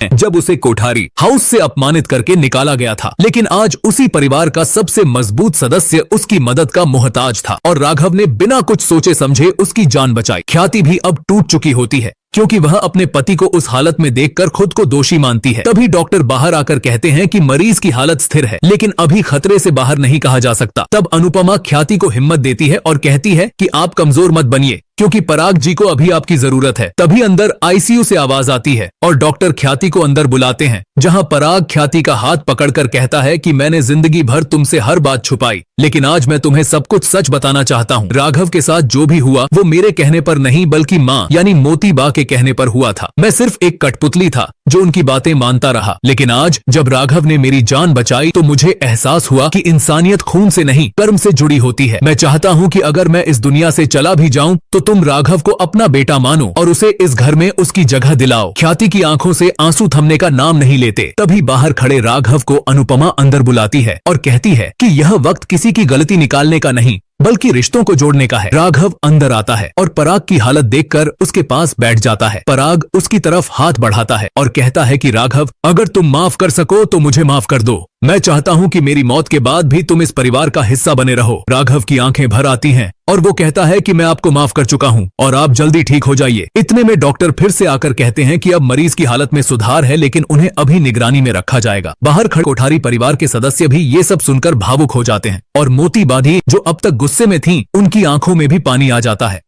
जब उसे कोठारी हाउस से अपमानित करके निकाला गया था, लेकिन आज उसी परिवार का सबसे मजबूत सदस्य उसकी मदद का मोहताज था और राघव ने बिना कुछ सोचे समझे उसकी जान बचाई। ख्याति भी अब टूट चुकी होती है क्योंकि वह अपने पति को उस हालत में देखकर खुद को दोषी मानती है। तभी डॉक्टर बाहर आकर कहते हैं कि मरीज की हालत स्थिर है, लेकिन अभी खतरे से बाहर नहीं कहा जा सकता। तब अनुपमा ख्याति को हिम्मत देती है और कहती है कि आप कमजोर मत बनिए क्योंकि पराग जी को अभी आपकी जरूरत है। तभी अंदर आईसीयू से आवाज आती है और डॉक्टर ख्याति को अंदर बुलाते हैं, जहां पराग ख्याति का हाथ पकड़कर कहता है कि मैंने जिंदगी भर तुमसे हर बात छुपाई, लेकिन आज मैं तुम्हें सब कुछ सच बताना चाहता हूँ। राघव के साथ जो भी हुआ वो मेरे कहने पर नहीं बल्कि माँ यानी मोती बा के कहने पर हुआ था। मैं सिर्फ एक कठपुतली था जो उनकी बातें मानता रहा, लेकिन आज जब राघव ने मेरी जान बचाई तो मुझे एहसास हुआ कि इंसानियत खून से नहीं कर्म से जुड़ी होती है। मैं चाहता हूँ कि अगर मैं इस दुनिया से चला भी जाऊँ तो तुम राघव को अपना बेटा मानो और उसे इस घर में उसकी जगह दिलाओ। ख्याति की आंखों से आंसू थमने का नाम नहीं लेते। तभी बाहर खड़े राघव को अनुपमा अंदर बुलाती है और कहती है कि यह वक्त किसी की गलती निकालने का नहीं बल्कि रिश्तों को जोड़ने का है। राघव अंदर आता है और पराग की हालत देखकर उसके पास बैठ जाता है। पराग उसकी तरफ हाथ बढ़ाता है और कहता है कि राघव, अगर तुम माफ कर सको तो मुझे माफ कर दो। मैं चाहता हूँ कि मेरी मौत के बाद भी तुम इस परिवार का हिस्सा बने रहो। राघव की आंखें भर आती हैं और वो कहता है कि मैं आपको माफ कर चुका हूँ और आप जल्दी ठीक हो जाइए। इतने में डॉक्टर फिर से आकर कहते हैं कि अब मरीज की हालत में सुधार है, लेकिन उन्हें अभी निगरानी में रखा जाएगा। बाहर खड़े कोठारी परिवार के सदस्य भी ये सब सुनकर भावुक हो जाते हैं और मोती बाधी जो अब तक गुस्से में थी, उनकी आंखों में भी पानी आ जाता है।